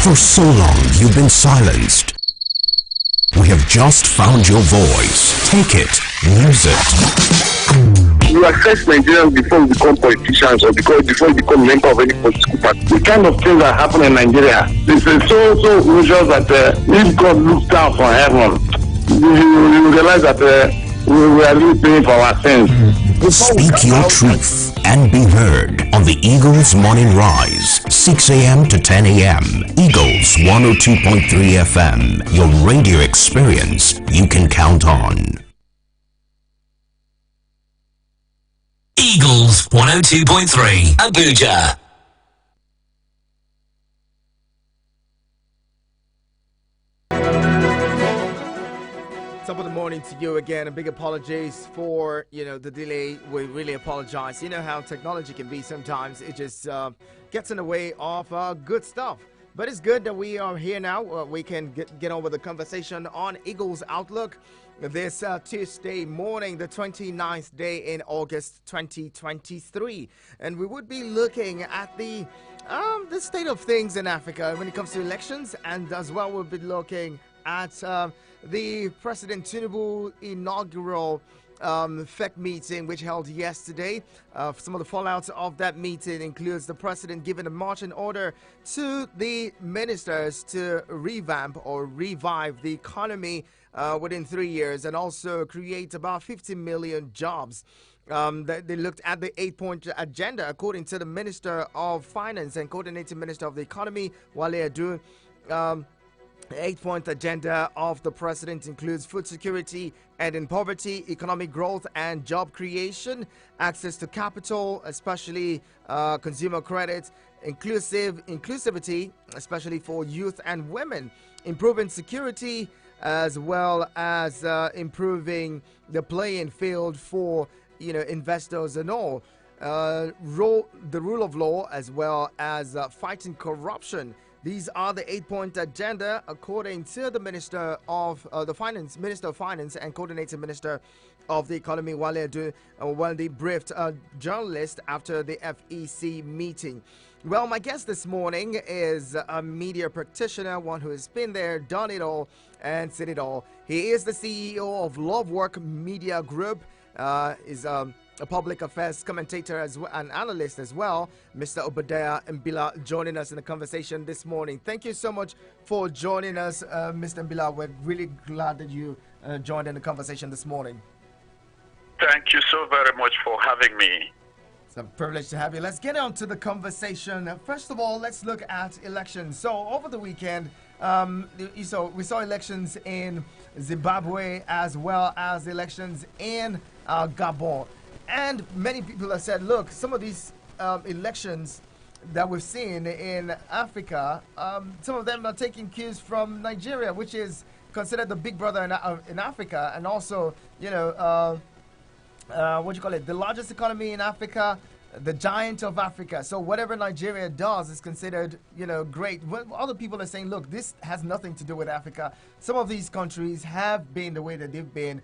For so long, you've been silenced. We have just found your voice. Take it, use it. You assess Nigerians before you become politicians or before you become member of any political party. The kind of things that happen in Nigeria, this is so usual that if God looks down from heaven, you realize that we are really paying for our sins. Speak your truth and be heard on the Eagles Morning Rise, 6 a.m. to 10 a.m. Eagles 102.3 FM, your radio experience you can count on. Eagles 102.3 Abuja. Top of the morning to you again, and big apologies for the delay. We really apologize. You know how technology can be sometimes. It just gets in the way of good stuff. But it's good that we are here now. We can get on with the conversation on Eagles Outlook this Tuesday morning, the 29th day in August 2023. And we would be looking at the state of things in Africa when it comes to elections, and as well we'll be looking at the President Tinubu inaugural FEC meeting, which held yesterday. Some of the fallouts of that meeting includes the president giving a marching order to the ministers to revamp or revive the economy within 3 years, and also create about 50 million jobs. They looked at the 8-point agenda, according to the Minister of Finance and Coordinating Minister of the Economy, Wale Adu. The 8-point agenda of the president includes food security, ending poverty, economic growth and job creation, access to capital, especially consumer credit, inclusivity, especially for youth and women, improving security, as well as improving the playing field for investors and all. The rule of law, as well as fighting corruption. These are the 8-point agenda, according to the Minister of Minister of Finance and Coordinating Minister of the Economy, Wale Adu, when they briefed journalists after the FEC meeting. Well, my guest this morning is a media practitioner, one who has been there, done it all, and seen it all. He is the CEO of Love Work Media Group. Is a public affairs commentator as well, an analyst as well, Mr. Obadiah Mbila, joining us in the conversation this morning. Thank you so much for joining us, Mr. Mbila. We're really glad that you joined in the conversation this morning. Thank you so very much for having me. It's a privilege to have you. Let's get on to the conversation. First of all, let's look at elections. So over the weekend, we saw elections in Zimbabwe as well as elections in Gabon. And many people have said, look, some of these elections that we've seen in Africa, some of them are taking cues from Nigeria, which is considered the big brother in Africa, and also, the largest economy in Africa, the giant of Africa. So whatever Nigeria does is considered, great. Other people are saying, look, this has nothing to do with Africa. Some of these countries have been the way that they've been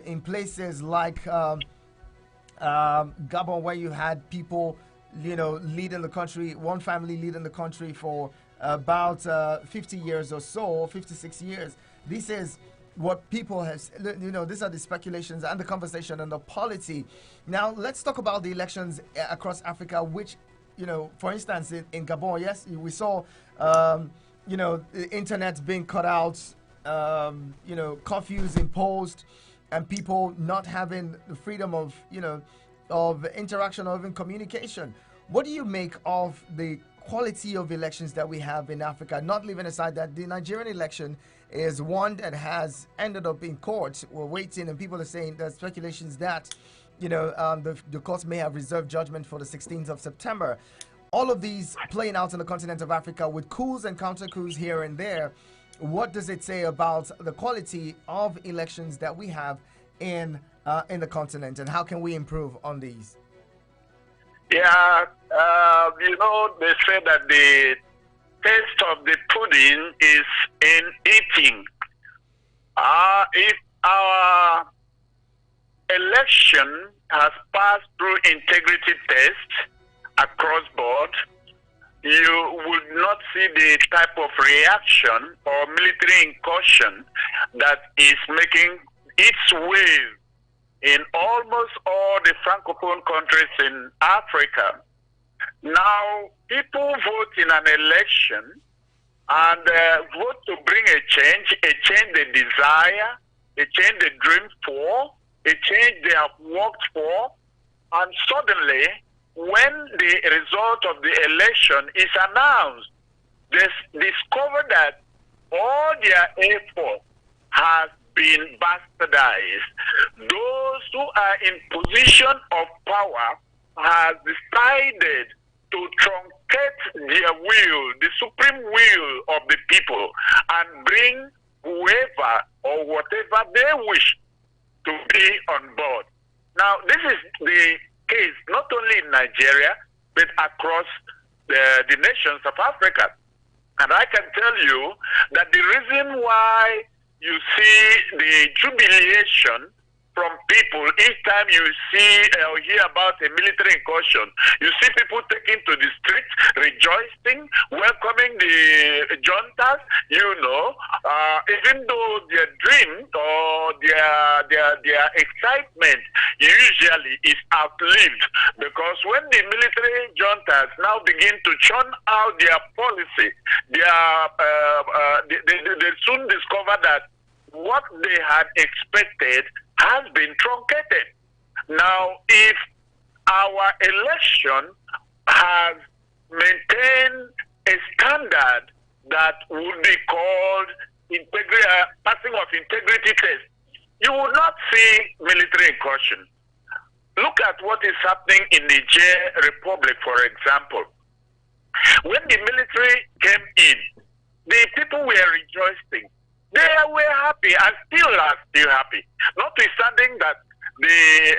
in places like Gabon, where you had people, leading the country, one family leading the country for about 50 years or so, 56 years. This is what people have, these are the speculations and the conversation and the polity. Now, let's talk about the elections across Africa, which, for instance, in Gabon, yes, we saw, the internet being cut out, curfews imposed, and people not having the freedom of, of interaction or even communication. What do you make of the quality of elections that we have in Africa, not leaving aside that the Nigerian election is one that has ended up in court? We're waiting, and people are saying there's speculations that, the courts may have reserved judgment for the 16th of September. All of these playing out in the continent of Africa with coups and counter coups here and there. What does it say about the quality of elections that we have in the continent, and how can we improve on these? Yeah, they say that the taste of the pudding is in eating. If our election has passed through integrity tests across board, board, you would not see the type of reaction or military incursion that is making its way in almost all the Francophone countries in Africa. Now, people vote in an election and vote to bring a change they desire, a change they dream for, a change they have worked for, and suddenly, when the result of the election is announced, they discover that all their effort has been bastardized. Those who are in position of power have decided to truncate their will, the supreme will of the people, and bring whoever or whatever they wish to be on board. Now, this is the case not only in Nigeria, but across the nations of Africa. And I can tell you that the reason why you see the jubilation from people each time you see or hear about a military incursion, you see people taking to the streets, rejoicing, welcoming the juntas, even though their dream or their excitement usually is outlived, because when the military juntas now begin to churn out their policy, they soon discover that what they had expected has been truncated. Now, if our election has maintained a standard that would be called passing of integrity test, you would not see military incursion. Look at what is happening in Niger Republic, for example. When the military came in, the people were rejoicing. They were happy and still are still happy, notwithstanding that the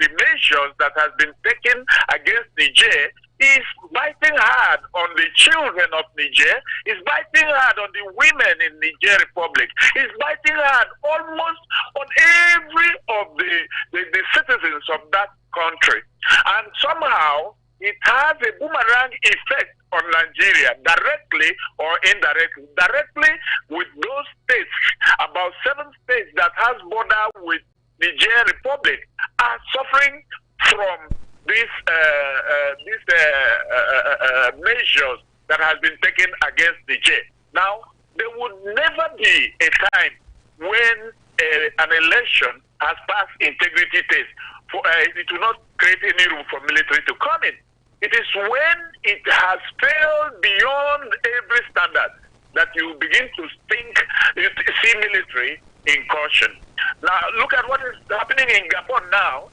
measures that has been taken against Niger is biting hard on the children of Niger, is biting hard on the women in Niger Republic, is biting hard almost on every of the citizens of that country. And somehow it has a boomerang effect on Nigeria, directly or indirectly. Directly with those states, about 7 states that has border with Niger Republic, are suffering from these measures that has been taken against Niger. Now, there would never be a time when an election has passed integrity test. It will not create any room for military to come in. It is when it has failed beyond every standard that you begin to see military incursion. Now, look at what is happening in Gabon now.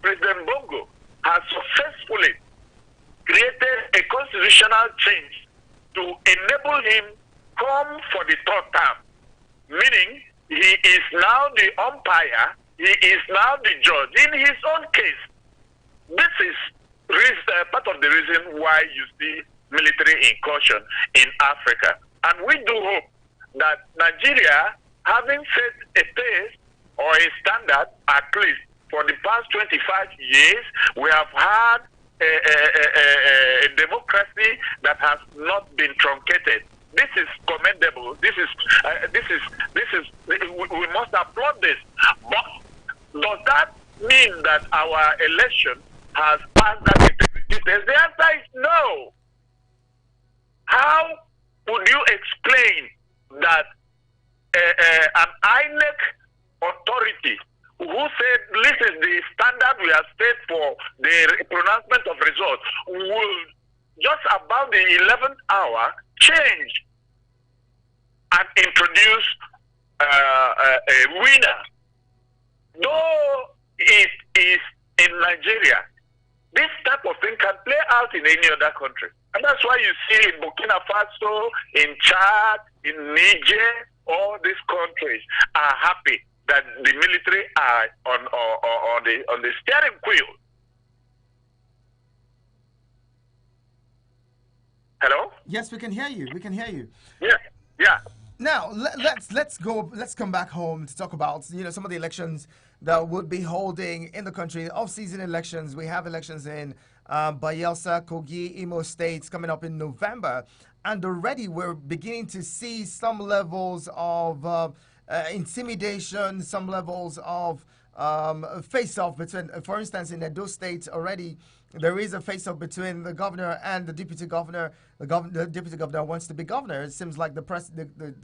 President Bongo, has successfully created a constitutional change to enable him come for the 3rd term, meaning he is now the umpire, he is now the judge in his own case. This is part of the reason why you see military incursion in Africa. And we do hope that Nigeria, having set a pace or a standard, at least for the past 25 years, we have had a democracy that has not been truncated. This is commendable. We must applaud this. But does that mean that our election has passed that integrity test? The answer is no. How would you explain that an INEC authority who said this is the standard we have set for the pronouncement of results will just about the 11th hour change and introduce a winner? Though it is in Nigeria, this type of thing can play out in any other country. And that's why you see in Burkina Faso, in Chad, in Niger, all these countries are happy that the military are on the steering wheel. Hello? Yes, we can hear you. We can hear you. Yeah. Now let's come back home to talk about some of the elections that would be holding in the country. Off-season elections. We have elections in Bayelsa, Kogi, Imo states coming up in November, and already we're beginning to see some levels of intimidation, some levels of face-off between, for instance, in Edo State already there is a face-off between the governor and the deputy governor. The deputy governor wants to be governor. It seems like the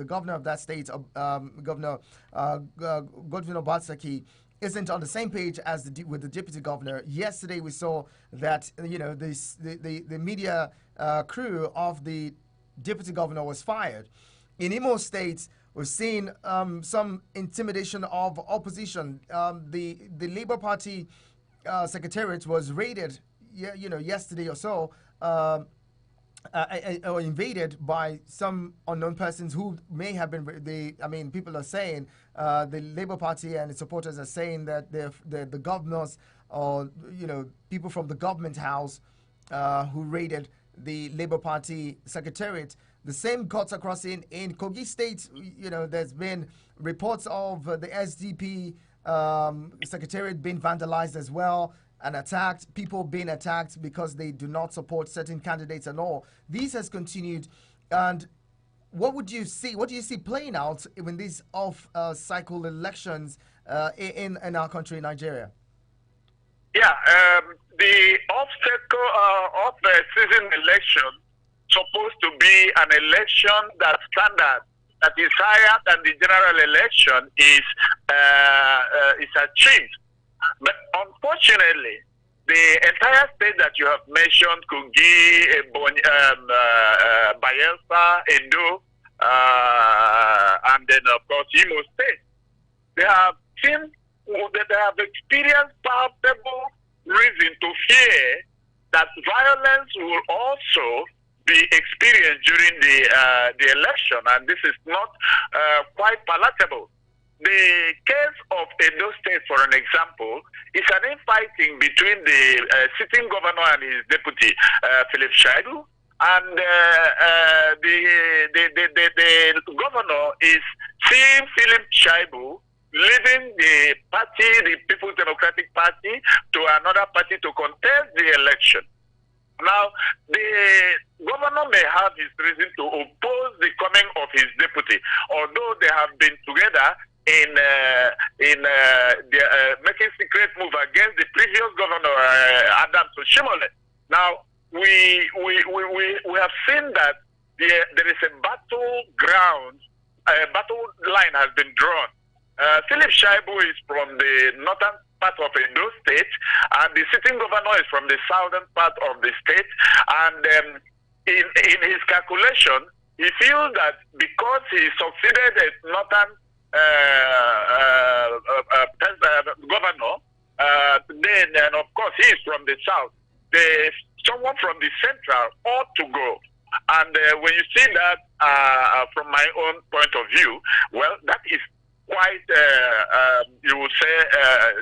governor of that state, Governor Godwin Obaseki, isn't on the same page as with the deputy governor. Yesterday we saw that the media crew of the deputy governor was fired. In Imo State, we've seen some intimidation of opposition. The Labour Party secretariat was raided, yesterday or so, or invaded by some unknown persons who may have been. People are saying the Labour Party and its supporters are saying that the governors or people from the government house who raided the Labour Party secretariat. The same cuts across in Kogi State. There's been reports of the SDP secretariat being vandalized as well and attacked, people being attacked because they do not support certain candidates and all. This has continued. And what do you see playing out in these off-cycle elections in our country, Nigeria? Yeah, the off-season election supposed to be an election that is higher than the general election is achieved. But unfortunately, the entire state that you have mentioned, Kogi, Bayelsa, Edo, and then of course Imo State, they have experienced palpable reason to fear that violence will also be experienced during the election, and this is not quite palatable. The case of Edo State, for an example, is an infighting between the sitting governor and his deputy, Philip Shaibu, and the governor is seeing Philip Shaibu leaving the party, the People's Democratic Party, to another party to contest the election. Now, the governor may have his reason to oppose the coming of his deputy, although they have been together in making secret move against the previous governor, Adam Soshimole. Now, we have seen that there is a battleground, a battle line has been drawn. Philip Shaibu is from the northern part of Edo State, and the sitting governor is from the southern part of the state. And in his calculation, he feels that because he succeeded as northern governor, then of course he is from the south. Someone from the central ought to go. And when you see that from my own point of view, well, that is quite, you would say,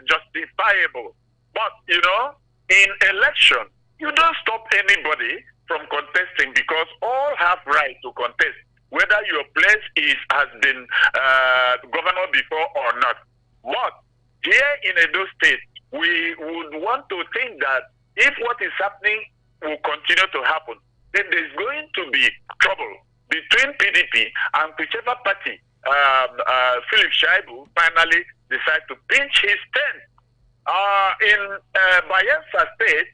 justifiable. But, in election, you don't stop anybody from contesting because all have right to contest, whether your place has been governor before or not. But here in Edo State, we would want to think that if what is happening will continue to happen, then there's going to be trouble between PDP and whichever party Philip Shaibu finally decides to pinch his tent. In Bayelsa State,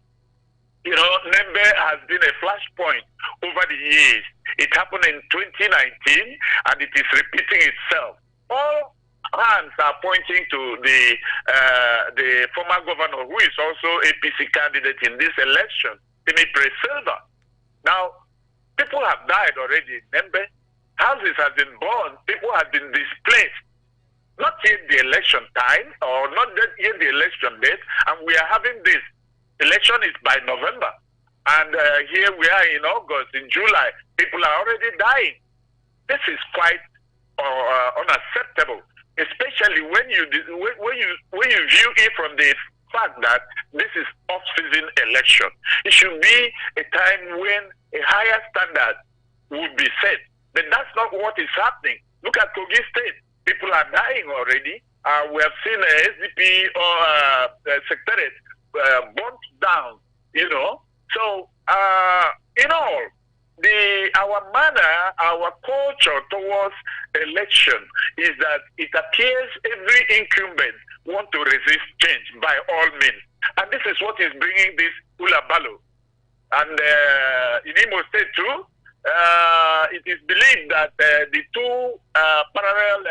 Nembe has been a flashpoint over the years. It happened in 2019, and it is repeating itself. All hands are pointing to the former governor, who is also APC candidate in this election, Timi Silva. Now, people have died already in Nembe. Houses have been burned. People have been displaced. Not yet the election time, or not yet the election date, and we are having this. Election is by November. And here we are in August, in July. People are already dying. This is quite unacceptable, especially when you view it from the fact that this is off-season election. It should be a time when a higher standard would be set. But that's not what is happening. Look at Kogi State. People are dying already. We have seen SDP or secretariat burnt down, you know. So, in all, our manner, our culture towards election is that it appears every incumbent want to resist change by all means. And this is what is bringing this ulabalo. And in Imo State too, it is believed that the two parallel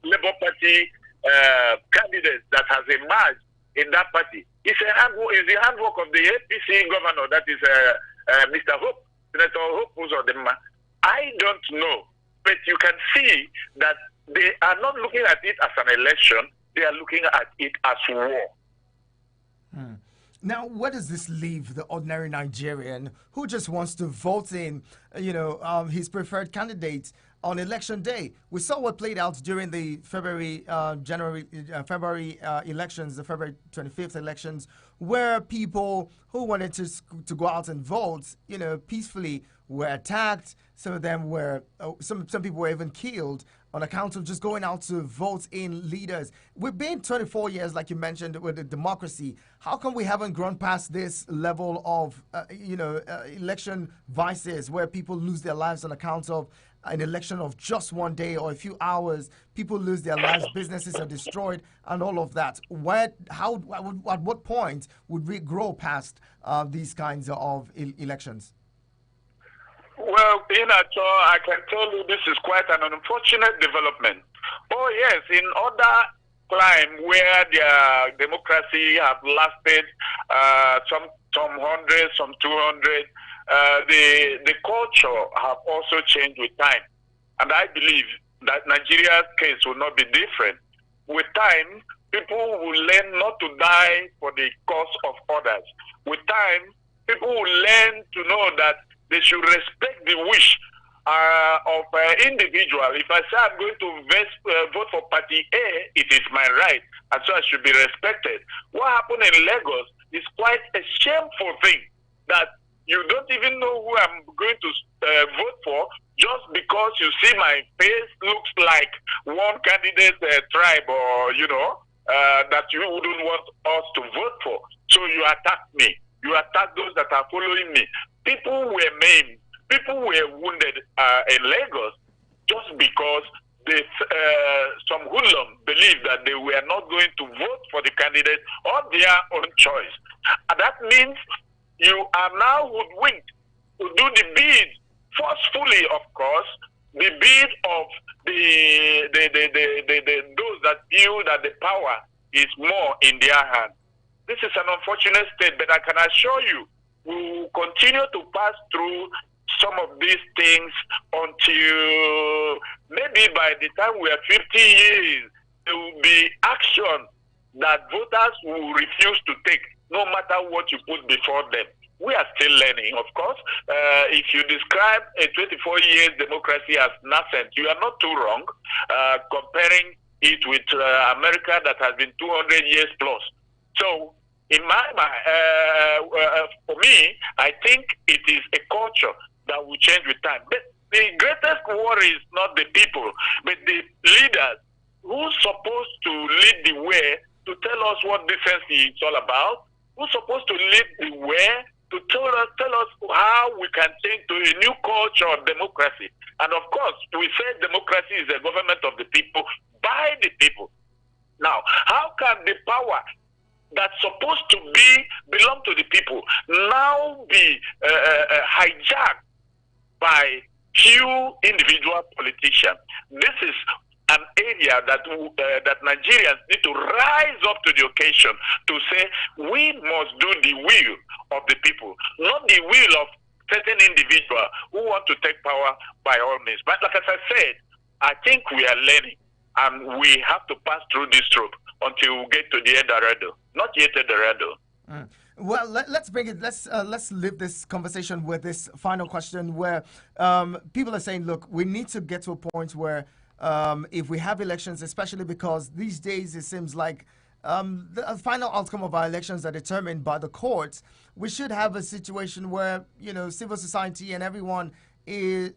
Labour Party candidates that has emerged in that party is the handwork of the APC governor, that is Mr. Hope, Senator Hope Uzodinma. I don't know, but you can see that they are not looking at it as an election, they are looking at it as war. Now, where does this leave the ordinary Nigerian who just wants to vote in, his preferred candidate on election day? We saw what played out during the February elections, the February 25th elections, where people who wanted to go out and vote, peacefully were attacked. Some of them were, some people were even killed on account of just going out to vote in leaders. We've been 24 years, like you mentioned, with the democracy. How come we haven't grown past this level of, election vices where people lose their lives on account of an election of just one day or a few hours? People lose their lives, businesses are destroyed, and all of that. At what point would we grow past these kinds of elections? Well, I can tell you this is quite an unfortunate development. Oh yes, in other climes where their democracy have lasted some 100, some 200, the culture have also changed with time. And I believe that Nigeria's case will not be different. With time, people will learn not to die for the cause of others. With time, people will learn to know that they should respect the wish of individual. If I say I'm going to vote for party A, it is my right, and so I should be respected. What happened in Lagos is quite a shameful thing, that you don't even know who I'm going to vote for just because you see my face looks like one candidate tribe, or that you wouldn't want us to vote for. So you attack me. You attack those that are following me. People were maimed. People were wounded in Lagos just because some hoodlums believed that they were not going to vote for the candidate of their own choice. And that means you are now hoodwinked to do the bid, forcefully, of course, the bid of those that feel that the power is more in their hands. This is an unfortunate state, but I can assure you, we will continue to pass through some of these things until maybe by the time we are 50 years, there will be action that voters will refuse to take, no matter what you put before them. We are still learning, of course. If you describe a 24 years democracy as nascent, you are not too wrong, comparing it with America that has been 200 years plus. So, in my mind, for me, I think it is a culture that will change with time. But the greatest worry is not the people, but the leaders who's supposed to lead the way to tell us what decency is all about, who's supposed to lead the way to tell us how we can change to a new culture of democracy. And of course, we say democracy is a government of the people, by the people. Now, how can the power that's supposed to belong to the people now be hijacked by few individual politicians? This is an area that Nigerians need to rise up to the occasion to say we must do the will of the people, not the will of certain individuals who want to take power by all means. But like as I said, I think we are learning, and we have to pass through this trope until we get to the Eldorado. Not yet Eldorado. Well, let's bring it. Let's leave this conversation with this final question, where people are saying, look, we need to get to a point where if we have elections, especially because these days it seems like the final outcome of our elections are determined by the courts, we should have a situation where civil society and everyone is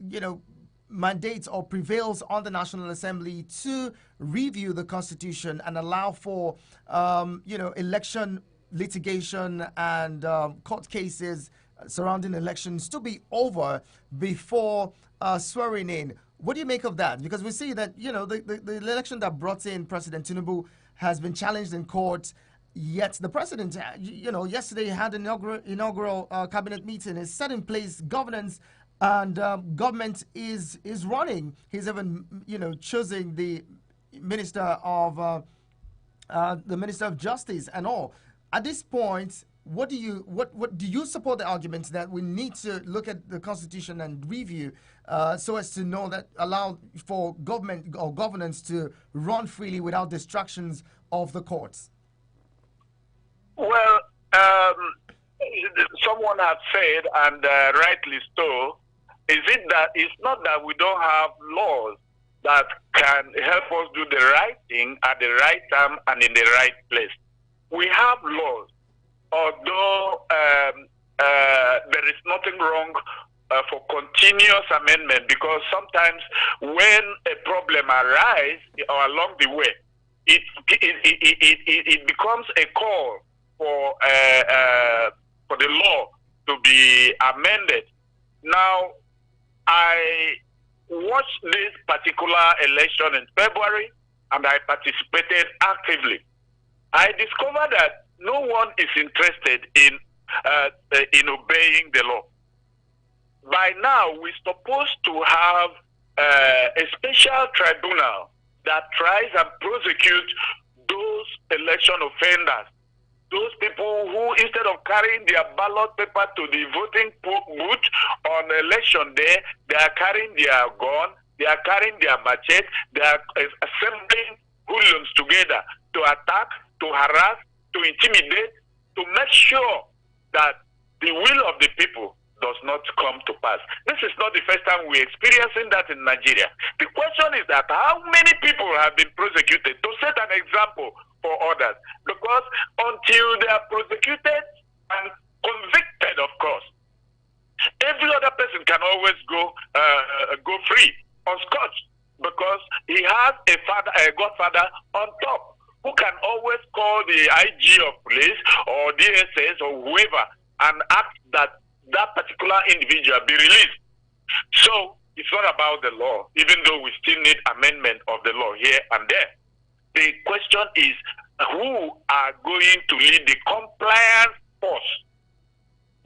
mandates or prevails on the National Assembly to review the Constitution and allow for, election litigation and court cases surrounding elections to be over before swearing in. What do you make of that? Because we see that, the election that brought in President Tinubu has been challenged in court. Yet the president, yesterday had an inaugural cabinet meeting, is set in place governance, and government is running. He's even, choosing the minister of justice and all. At this point, what do you support the argument that we need to look at the Constitution and review so as to know that allow for government or governance to run freely without distractions of the courts? Well, someone has said, and rightly so, is it that it's not that we don't have laws that can help us do the right thing at the right time and in the right place. We have laws, although there is nothing wrong for continuous amendment, because sometimes when a problem arises along the way, it becomes a call for the law to be amended. Now, I watched this particular election in February, and I participated actively. I discovered that no one is interested in obeying the law. By now, we're supposed to have a special tribunal that tries and prosecutes those election offenders. Those people who, instead of carrying their ballot paper to the voting booth on election day, they are carrying their gun, they are carrying their machete, they are assembling hoodlums together to attack, to harass, to intimidate, to make sure that the will of the people does not come to pass. This is not the first time we're experiencing that in Nigeria. The question is that how many people have been prosecuted to set an example for others? Because until they are prosecuted and convicted, of course, every other person can always go free, unscotched, because he has a godfather on top who can always call the IG of police or DSS or whoever and ask that that particular individual be released. So it's not about the law, even though we still need amendment of the law here and there. The question is who are going to lead the compliance force.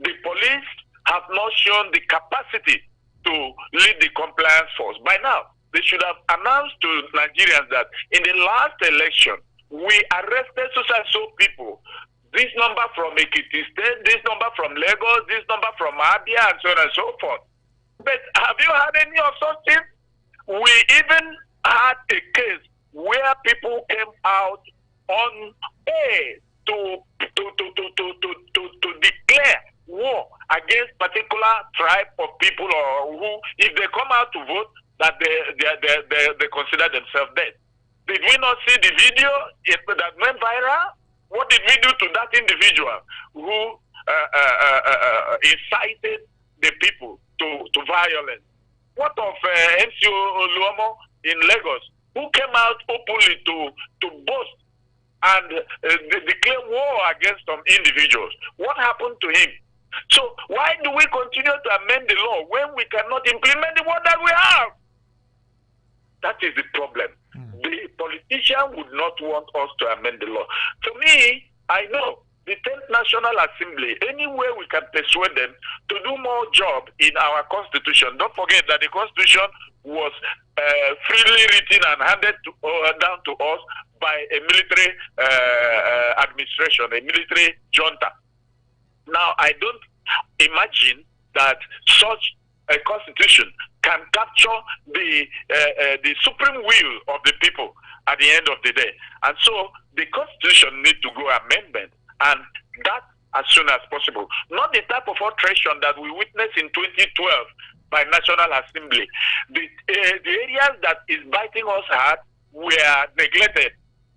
The police have not shown the capacity to lead the compliance force. By now, they should have announced to Nigerians that in the last election, we arrested so people. This number from Ekiti State, this number from Lagos, this number from Abia, and so on and so forth. But have you had any of such things? We even had a case where people came out on air to declare war against particular tribe of people, or who, if they come out to vote, that they consider themselves dead. Did we not see the video that went viral? What did we do to that individual who incited the people to violence? What of MCO Oluomo in Lagos, who came out openly to boast and declare war against some individuals? What happened to him? So why do we continue to amend the law when we cannot implement the one that we have? That is the problem. The politician would not want us to amend the law. To me, I know the 10th National Assembly, anywhere we can persuade them to do more job in our constitution. Don't forget that the constitution was freely written and handed down to us by a military administration, a military junta. Now, I don't imagine that such a constitution can capture the supreme will of the people at the end of the day. And so the constitution needs to go amendment, and that as soon as possible. Not the type of alteration that we witnessed in 2012 by National Assembly. The areas that is biting us hard were neglected,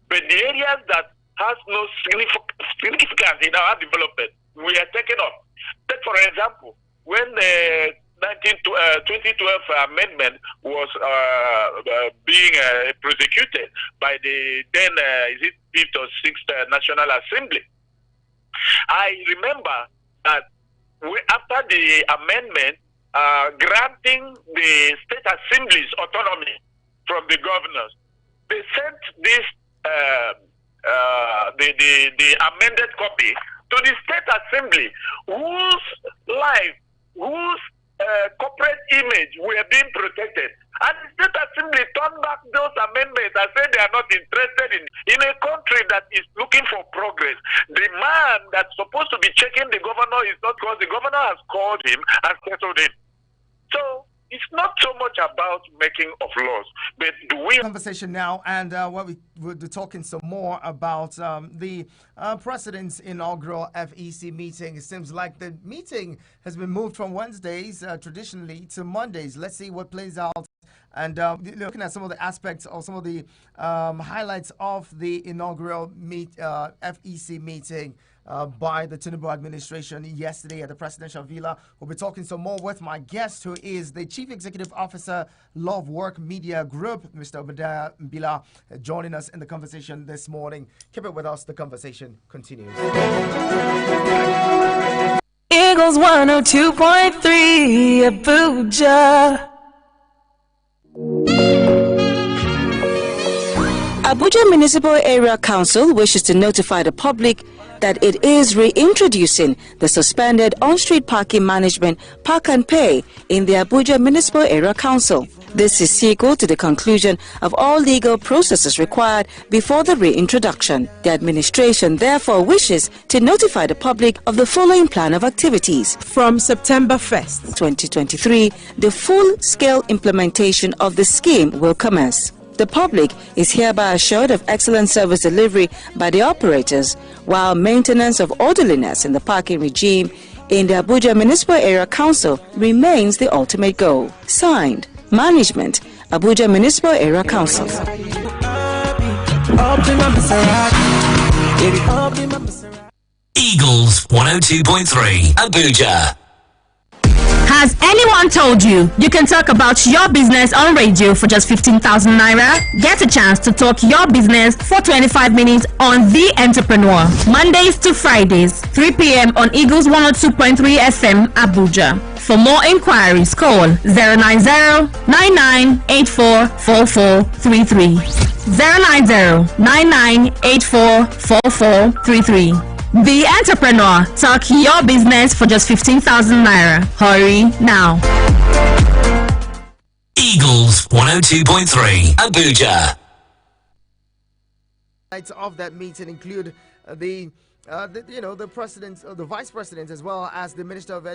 but the areas that has no significance in our development, we are taken up. Take for example, when 2012 amendment was being prosecuted by the then is it 5th or 6th National Assembly. I remember that after the amendment granting the state assemblies autonomy from the governors, they sent this the amended copy to the state assembly, whose life, whose corporate image were being protected. And the state assembly turned back those amendments and said they are not interested in a country that is looking for progress. The man that's supposed to be checking the governor is not, because the governor has called him and settled him. So it's not so much about making of laws, but do we... Conversation now, and we'll be talking some more about the President's inaugural FEC meeting. It seems like the meeting has been moved from Wednesdays traditionally to Mondays. Let's see what plays out. And looking at some of the aspects or some of the highlights of the inaugural FEC meeting by the Tinubu administration yesterday at the presidential villa. We'll be talking some more with my guest, who is the Chief Executive Officer, Love Work Media Group, Mr. Obadiah Mbila, joining us in the conversation this morning. Keep it with us. The conversation continues. Eagles 102.3 Abuja. Abuja Municipal Area Council wishes to notify the public that it is reintroducing the suspended on-street parking management Park and Pay in the Abuja Municipal Area Council. This is sequel to the conclusion of all legal processes required before the reintroduction. The administration therefore wishes to notify the public of the following plan of activities. From September 1st, 2023, the full-scale implementation of the scheme will commence. The public is hereby assured of excellent service delivery by the operators, while maintenance of orderliness in the parking regime in the Abuja Municipal Area Council remains the ultimate goal. Signed, Management, Abuja Municipal Area Council. Eagles 102.3 Abuja. Has anyone told you you can talk about your business on radio for just 15,000 naira? Get a chance to talk your business for 25 minutes on The Entrepreneur, Mondays to Fridays, 3 p.m. on Eagles 102.3 FM Abuja. For more inquiries, call 090-9984-4433. 090-9984-4433. The Entrepreneur. Talk your business for just 15,000 naira. Hurry now. Eagles 102.3 Abuja. Highlights of that meeting include the president, the vice president, as well as the minister of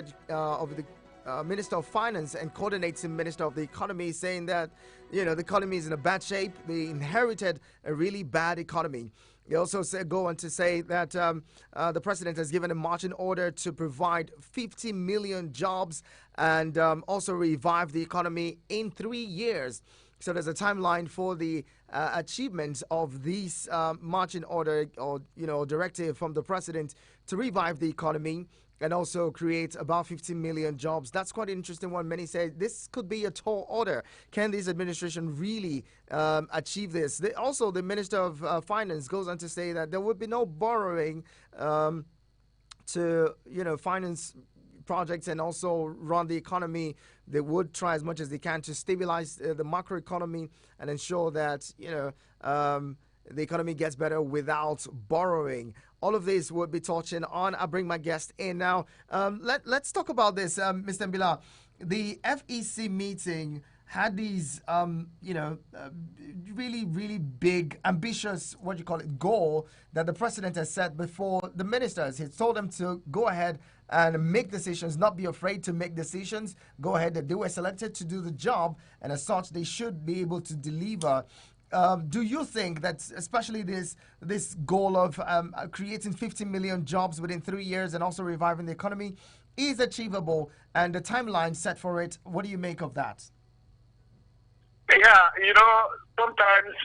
Minister of Finance and coordinating Minister of the Economy, saying that the economy is in a bad shape. They inherited a really bad economy. They also go on to say that the president has given a marching order to provide 50 million jobs and also revive the economy in 3 years. So there's a timeline for the achievement of this marching order or directive from the president to revive the economy and also create about 15 million jobs. That's quite an interesting one. Many say this could be a tall order. Can this administration really achieve this? The Minister of Finance goes on to say that there would be no borrowing to finance projects and also run the economy. They would try as much as they can to stabilize the macro economy and ensure that the economy gets better without borrowing. All of this we'll be touching on. I'll bring my guest in now. Let's talk about this, Mr. Mbila. The FEC meeting had these, really, really big, ambitious, goal that the president has set before the ministers. He told them to go ahead and make decisions, not be afraid to make decisions. Go ahead, that they were selected to do the job, and as such, they should be able to deliver. Do you think that especially this goal of creating 50 million jobs within 3 years and also reviving the economy is achievable, and the timeline set for it, what do you make of that? Yeah, sometimes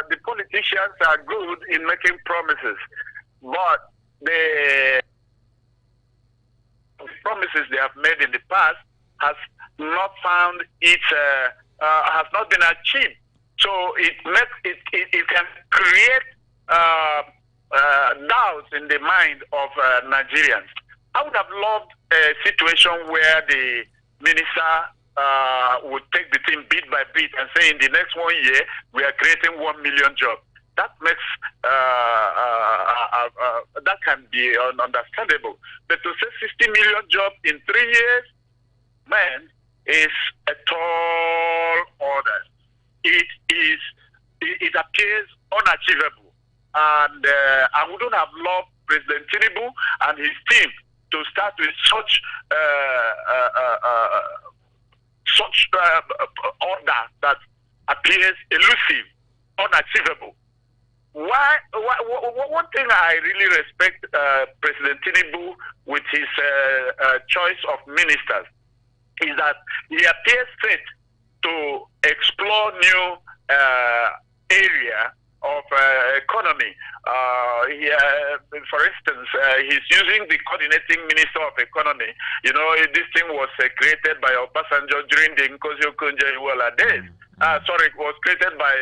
the politicians are good in making promises, but the promises they have made in the past not found it has not been achieved. So it can create doubts in the mind of Nigerians. I would have loved a situation where the minister would take the thing bit by bit and say in the next 1 year we are creating 1 million jobs. That makes that can be understandable. But to say 60 million jobs in 3 years, man, is a tall order. It appears unachievable, and I wouldn't have loved President Tinubu and his team to start with such order that appears elusive, unachievable. One thing I really respect President Tinubu with his choice of ministers is that he appears fit to explore new area of economy. For instance, he's using the coordinating minister of economy. You know, this thing was created by Obasanjo during the Nkosi Okonjo-Iweala days. Sorry, it was created by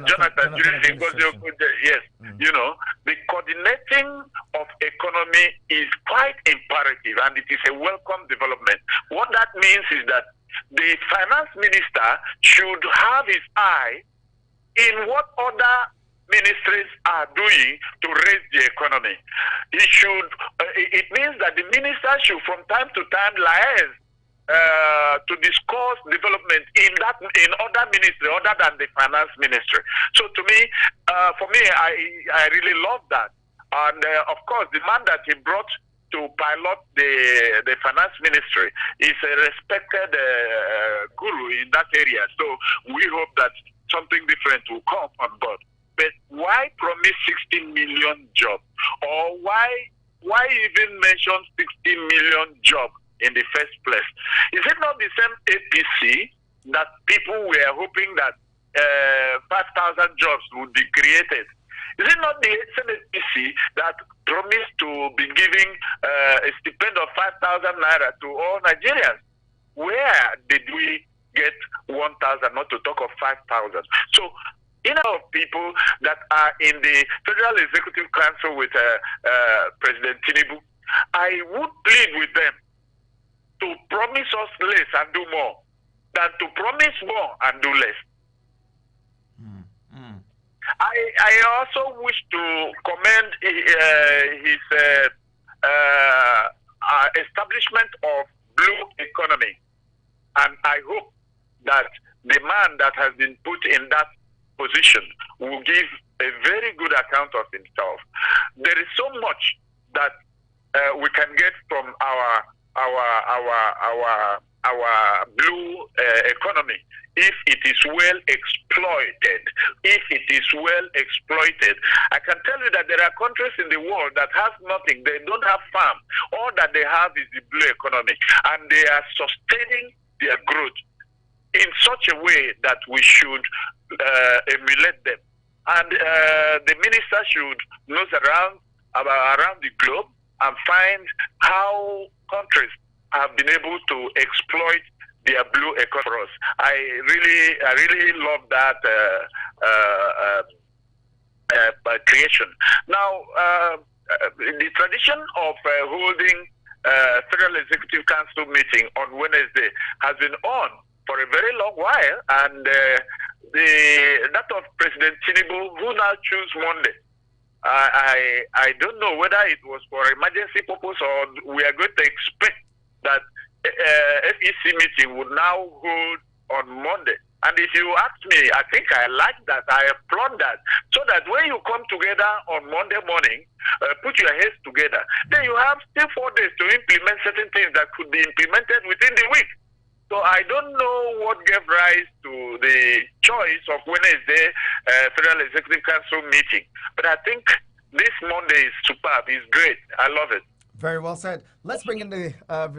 Jonathan during the Nkosi Okonjo. Yes, you know, the coordinating of economy is quite imperative, and it is a welcome development. What that means is that the finance minister should have his eye in what other ministries are doing to raise the economy. It means that the minister should from time to time liaise to discuss development in other ministry other than the finance ministry. So to me, for me, I really love that. And of course, the man that he brought to pilot the finance ministry is a respected guru in that area. So we hope that something different will come on board. But why promise 60 million jobs? Or why even mention 60 million jobs in the first place? Is it not the same APC that people were hoping that 5,000 jobs would be created? Is it not the same APC that promised to be giving a stipend of 5,000 naira to all Nigerians? Where did we get 1,000, not to talk of 5,000? So, of people that are in the Federal Executive Council with President Tinubu, I would plead with them to promise us less and do more than to promise more and do less. I also wish to commend his establishment of blue economy, and I hope that the man that has been put in that position will give a very good account of himself. There is so much that we can get from our blue economy if it is well exploited. If it is well exploited, I can tell you that there are countries in the world that have nothing. They don't have farm. All that they have is the blue economy, and they are sustaining their growth in such a way that we should emulate them. And the minister should nose around the globe and find how countries have been able to exploit their blue economy for us. I really love that creation. Now, the tradition of holding Federal Executive Council meeting on Wednesday has been on for a very long while, and that of President Tinubu, who now choose Monday. I don't know whether it was for emergency purpose or we are going to expect that FEC meeting would now hold on Monday. And if you ask me, I think I like that. I applaud that. So that when you come together on Monday morning, put your heads together, then you have still 4 days to implement certain things that could be implemented within the week. So I don't know what gave rise to the choice of Wednesday Federal Executive Council meeting. But I think this Monday is superb. It's great. I love it. Very well said. Let's bring in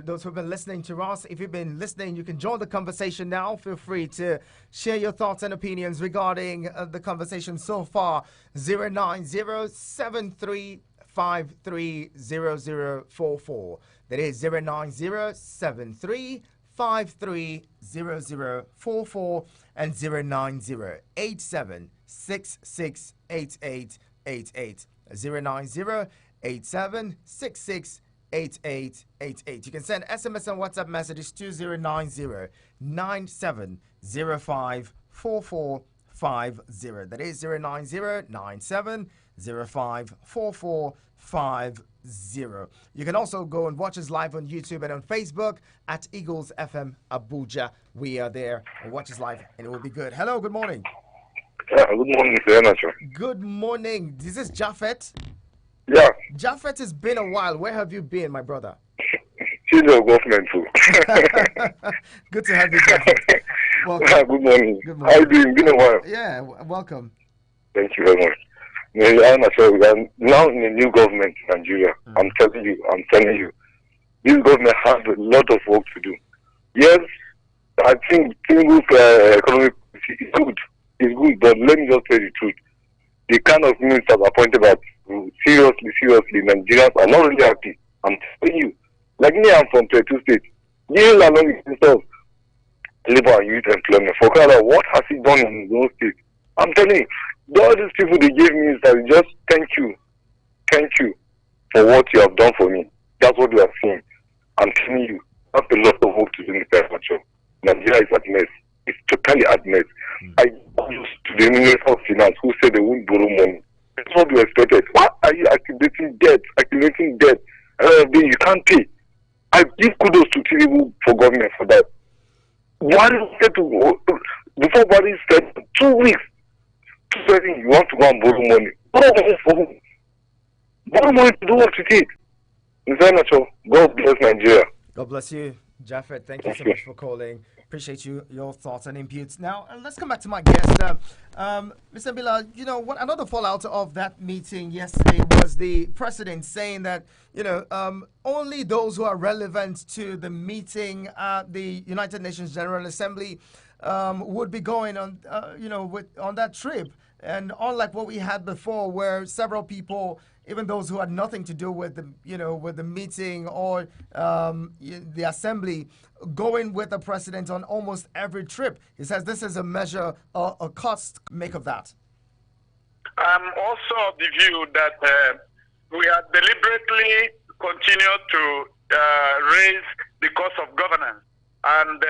those who've been listening to us. If you've been listening, you can join the conversation now. Feel free to share your thoughts and opinions regarding the conversation so far. 090-7353-0044. That is 090-7353-0044. 830044 and 09087668888. 09087668888. You can send SMS and WhatsApp messages to 09097054450. That is 09097054450. You can also go and watch us live on YouTube and on Facebook at Eagles FM Abuja. We are there. And watch us live and it will be good. Hello, good morning. Yeah, good morning, Mr. Enacho. Good morning. This is Japheth. Yeah. Japheth, it's been a while. Where have you been, my brother? She's your government too. Good to have you, Japheth. Welcome. Yeah, good morning. Good How you morning. doing? Been a while. Yeah, welcome. Thank you very much. Mr. Enacho, we are now in a new government in Nigeria. I'm telling you. This government has a lot of work to do. Yes, I think Tinubu's economic policy is good. It's good, but let me just tell you the truth. The kind of ministers appointed that seriously, Nigerians are not really happy. I'm telling you. Like me, I'm from 32 states. Years along with himself, labor and youth employment. For Canada, what has he done in those states? I'm telling you, all these people they gave me is that just thank you for what you have done for me. That's what we are seeing. I'm telling you, that's a lot of work to do in the private. Nigeria is at mess. It's totally at mess. I used to the Minister of Finance who said they won't borrow money. That's what we expected. Why are you accumulating debt? You can't pay. I give kudos to Tinubu for government for that. Before Buhari said 2 weeks, you want to go and borrow money. Borrow money for whom? Borrow money to do what you did. Mr. Nacho, God bless Nigeria. God bless you, Japheth. Thank you so much for calling. Appreciate your thoughts and inputs. Now, let's come back to my guest. Mr. Bila, you know, what another fallout of that meeting yesterday was the president saying that, only those who are relevant to the meeting at the United Nations General Assembly would be going on, on that trip. And unlike what we had before, where several people, even those who had nothing to do with the, with the meeting or the assembly, going with the president on almost every trip. He says this is a measure, a cost. Make of that. I'm also of the view that we have deliberately continued to raise the cost of governance. And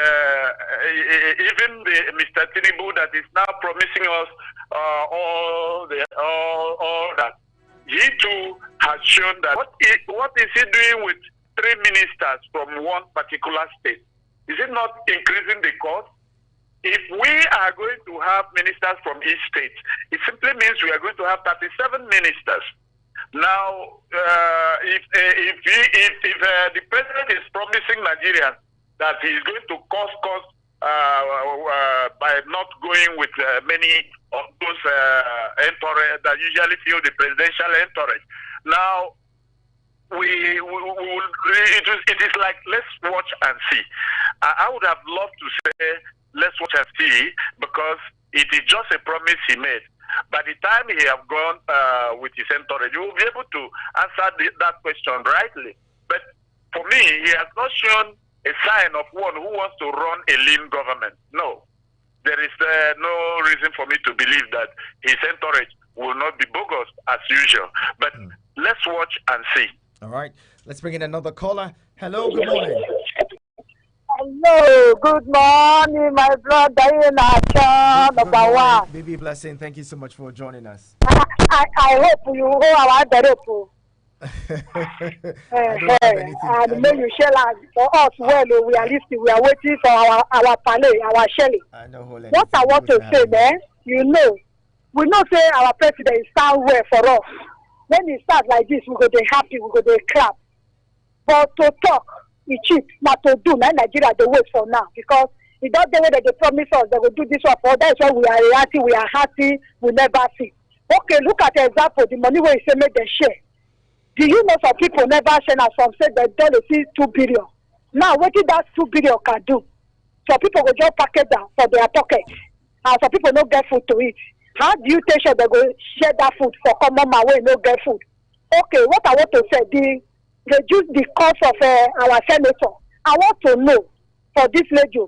even Mr. Tinubu that is now promising us all that, he too has shown that what is he doing with 3 ministers from one particular state? Is it not increasing the cost? If we are going to have ministers from each state, it simply means we are going to have 37 ministers. Now, if the president is promising Nigerians that he is going to cost by not going with many of those entourage that usually fill the presidential entourage. Now, it is like, let's watch and see. I would have loved to say, let's watch and see, because it is just a promise he made. By the time he have gone with his entourage, you will be able to answer that question rightly. But for me, he has not shown a sign of one who wants to run a lean government. No. There is no reason for me to believe that his entourage will not be bogus as usual. But let's watch and see. All right. Let's bring in another caller. Hello, good morning. Hello, good morning, my brother. Number one. Baby Blessing, thank you so much for joining us. I hope you are the rope. And may you share for us well. We are listening. We are waiting for our palais, our Shelly. I know. What I want to say, man, we know say our president stand well for us. When he starts like this, we go to happy, we go to clap. But to talk, it's cheap. Not to do, man. Nigeria they wait for now because it don't the way that they promise us they will do this one for. That's why we are reacting. We are happy. We never see. Okay, look at the example. The money where he say make the share. Do you know some people never share now? Some say they don't see 2 billion. Now, what did that 2 billion can do? Some people will just pack it down for their pocket. And some people don't get food to eat. How do you take sure they go share that food for common man where no get food? Okay, what I want to say, reduce the cost of our senator. I want to know for this radio.